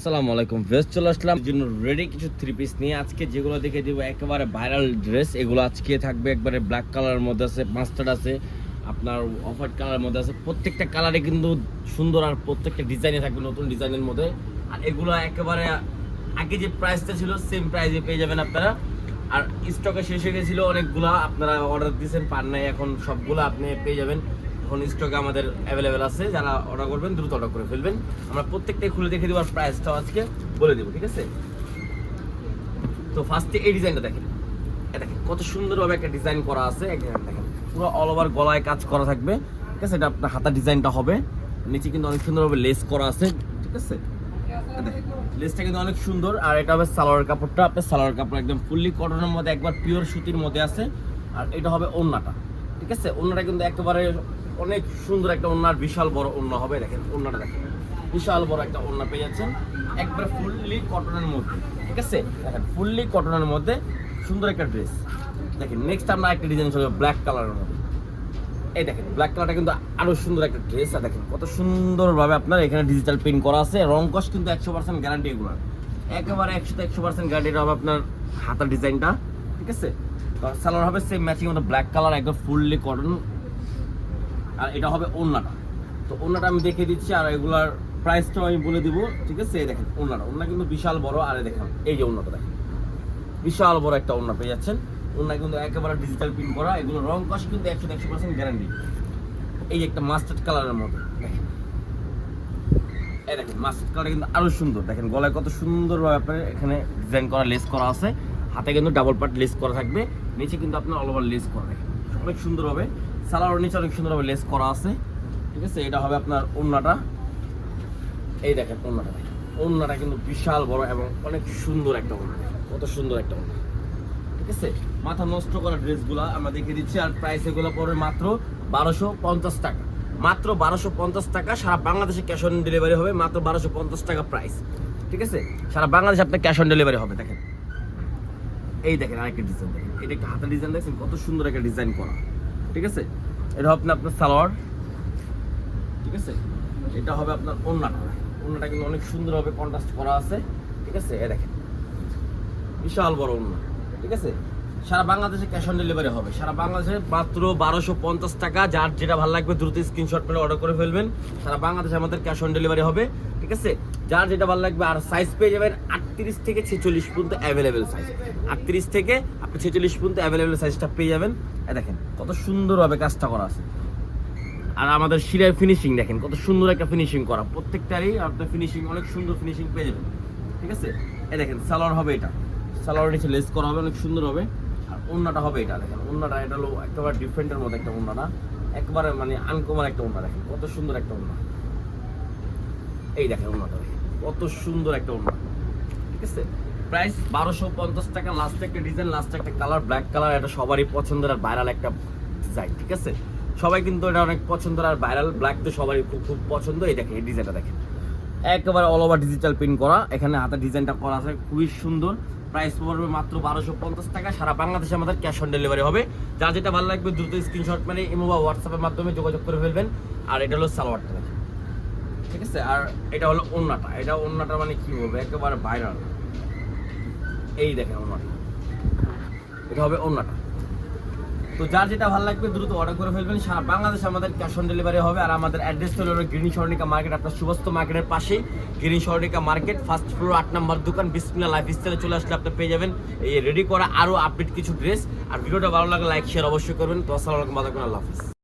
আসসালামু আলাইকুম ভেস্ট চলে আসলাম জন্য রেডি কিছু থ্রি পিস নিয়ে আজকে যেগুলো দেখে দিব একেবারে ভাইরাল ড্রেস। এগুলো আজকে থাকবে একবারে ব্ল্যাক কালারের মধ্যে আছে, মাস্টার্ড আছে, আপনার অফ হোয়াইট কালারের মধ্যে আছে। প্রত্যেকটা কালারে কিন্তু সুন্দর আর প্রত্যেকটা ডিজাইনে থাকবে নতুন ডিজাইনের মধ্যে। আর এগুলো একেবারে আগে যে প্রাইসটা ছিল সেম প্রাইসে পেয়ে যাবেন আপনারা। আর স্টকে শেষ হয়ে গেছিলো অনেকগুলা, আপনারা অর্ডার দিয়েছেন পান নাই, এখন সবগুলো আপনি পেয়ে যাবেন। এখন স্টকে আমাদের অ্যাভেলেবেল আছে, যারা অর্ডার করবেন দ্রুত অর্ডার করে ফেলবেন। আমরা প্রত্যেকটাই খুলে দেখে দেবো আর প্রাইসটাও আজকে বলে দেবো, ঠিক আছে? তো ফার্স্টে এই ডিজাইনটা দেখেন, দেখেন কত সুন্দরভাবে একটা ডিজাইন করা আছে। দেখেন পুরো অল ওভার গলায় কাজ করা থাকবে, ঠিক আছে? এটা আপনার হাতার ডিজাইনটা হবে, নিচে কিন্তু অনেক সুন্দরভাবে লেস করা আছে, ঠিক আছে? দেখেন লেসটা কিন্তু অনেক সুন্দর। আর এটা হবে সালোয়ার কাপড়টা, আপনার সালোয়ার কাপড় একদম ফুললি কটনের মধ্যে, একবার পিওর সুতির মধ্যে আছে। আর এটা হবে ওড়নাটা, ঠিক আছে? ওড়নাটা কিন্তু একেবারে অনেক সুন্দর একটা ওড়না, বিশাল বড় ওড়না হবে। দেখেন ওড়নাটা দেখেন, বিশাল বড় একটা ওড়না পেয়ে যাচ্ছেন একবার ফুললি কটনের মধ্যে, ঠিক আছে? দেখেন ফুললি কটনের মধ্যে সুন্দর একটা ড্রেস। দেখেন নেক্সট আমরা একটা ডিজাইন চলবে ব্ল্যাক কালারের মধ্যে। এই দেখেন ব্ল্যাক কালারটা কিন্তু আরো সুন্দর একটা ড্রেস। আর দেখেন কত সুন্দরভাবে আপনার এখানে ডিজিটাল প্রিন্ট করা আছে। রং কস কিন্তু 100% গ্যারান্টি, এগুলো একেবারে 100% গ্যারান্টি হবে আপনার হাতার ডিজাইনটা, ঠিক আছে? সালোয়ার হবে সেম ম্যাচিং মতো ব্ল্যাক কালার, একদম ফুললি কটন। আর এটা হবে ওড়নাটা। তো ওড়নাটা আমি দেখিয়ে দিচ্ছি আর এগুলার প্রাইসটাও আমি বলে দিব, ঠিক আছে? এই দেখেন ওড়নাটা, ওড়না কিন্তু বিশাল বড়। আর দেখেন এই যে ওড়নাটা দেখেন, বিশাল বড় একটা ওড়না পেয়ে যাচ্ছেন। ওড়না কিন্তু একেবারে ডিজিটাল প্রিন্ট করা, এগুলো রং কস কিন্তু 100% গ্যারান্টি। এই একটা মাস্টার্ড কালারের মধ্যে দেখেন, এই দেখেন মাস্টার্ড কালারটা কিন্তু আরো সুন্দর। দেখেন গলায় কত সুন্দরভাবে আপনার এখানে ডিজাইন করা, লেস করা আছে। হাতে কিন্তু ডাবল পার্ট লেস করা থাকবে, নিচে কিন্তু আপনার অল ওভার লেস করা থাকবে অনেক সুন্দর হবে। সালোয়ার নিচে অনেক সুন্দরভাবে লেস করা আছে, ঠিক আছে? এটা হবে আপনার ওড়নাটা। এই দেখেন ওড়নাটা, দেখেন ওড়নাটা কিন্তু বিশাল বড় এবং অনেক সুন্দর একটা ওড়না, কত সুন্দর একটা ওড়না, ঠিক আছে? মাথা নষ্ট করা ড্রেসগুলো আমরা দেখিয়ে দিচ্ছি। আর প্রাইস এগুলো পড়বে মাত্র 1250 টাকা, মাত্র 1250 টাকা। সারা বাংলাদেশে ক্যাশ অন ডেলিভারি হবে, মাত্র 1250 টাকা প্রাইস, ঠিক আছে? সারা বাংলাদেশে আপনার ক্যাশ অন ডেলিভারি হবে। দেখেন এই দেখেন আরেকটা ডিজাইন, দেখেন এটা একটা হাতের ডিজাইন, দেখছেন কত সুন্দর একটা ডিজাইন করা, ঠিক আছে? এটা হবে আপনার সালোয়ার, ঠিক আছে? এটা হবে আপনার ওড়নাটা। ওড়নাটা কিন্তু অনেক সুন্দর হবে কন্ট্রাস্ট করা আছে, ঠিক আছে? এই দেখেন বিশাল বড় ওড়না, ঠিক আছে? সারা বাংলাদেশে ক্যাশ অন ডেলিভারি হবে, সারা বাংলাদেশে মাত্র 1250 টাকা। যার যেটা ভালো লাগবে দ্রুত স্ক্রিনশট করে অর্ডার করে ফেলবেন। সারা বাংলাদেশে আমাদের ক্যাশ অন ডেলিভারি হবে, ঠিক আছে? যার যেটা ভালো লাগবে। আর সাইজ পেয়ে যাবেন 38 থেকে 46 পর্যন্ত অ্যাভেলেবেল সাইজ, 38 থেকে আপনি 46 পর্যন্ত অ্যাভেলেবেল সাইজটা পেয়ে যাবেন। দেখেন কত সুন্দরভাবে কাজটা করা আছে। আর আমাদের শিরায় ফিনিশিং দেখেন কত সুন্দর একটা ফিনিশিং করা, প্রত্যেকটারই আপনার ফিনিশিং অনেক সুন্দর ফিনিশিং পেয়ে যাবেন, ঠিক আছে? এই দেখেন সালোয়ার হবে, এটা সালোয়ার নিচে লেস করা হবে, অনেক সুন্দর হবে। আর ওড়নাটা হবে এটা, দেখেন ওড়নাটা এটা হলো একেবারে ডিফারেন্টের মধ্যে একটা ওড়না, একবারে মানে আনকমন একটা ওড়না। দেখেন কত সুন্দর একটা ওড়না, এই দেখেন ওড়নাটা দেখেন কত সুন্দর একটা ওড়না, ঠিক আছে? প্রাইস 1250 টাকা। লাস্ট একটা ডিজাইন, লাস্ট একটা কালার ব্ল্যাক কালার, এটা সবারই পছন্দের আর ভাইরাল একটা ডিজাইন, ঠিক আছে? সবাই কিন্তু এটা অনেক পছন্দের আর ভাইরাল, ব্ল্যাক তো সবারই খুব খুব পছন্দ। এই দেখেন এই ডিজাইনটা দেখেন, একেবারে অল ওভার ডিজিটাল প্রিন্ট করা, এখানে হাতের ডিজাইনটা করা আছে খুবই সুন্দর। প্রাইস পড়বে মাত্র 1250 টাকা। সারা বাংলাদেশে আমাদের ক্যাশ অন ডেলিভারি হবে। যার যেটা ভালো লাগবে দ্রুত স্ক্রিনশট মানে ইমো বা হোয়াটসঅ্যাপের মাধ্যমে যোগাযোগ করে ফেলবেন। আর এটা হলো সালোয়ারটা দেখেন, ঠিক আছে? আর এটা হলো ওড়নাটা, এটা ওড়নাটা মানে কি বলবো একেবারে ভাইরাল। এই দেখেন ওড়নাটা, এটা হবে ওড়নাটা। তো যার যেটা ভালো লাগবে দ্রুত অর্ডার করে ফেলবেন। সারা বাংলাদেশে আমাদের ক্যাশ অন ডেলিভারি হবে। আর আমাদের অ্যাড্রেসটা হলো গ্রিন স্বর্ণিকা মার্কেট, আপনার সুবস্ত মার্কেটের পাশেই green Swarnika market, first floor 8 নম্বর দোকান। বিসমিল্লাহ লাইফস্টাইলে চলে আসলে আপনি পেয়ে যাবেন এই রেডি করা আরও আপডেট কিছু ড্রেস। আর ভিডিওটা ভালো লাগলে লাইক শেয়ার অবশ্যই করবেন। তো আসসালামু আলাইকুম, আল্লাহ হাফেজ।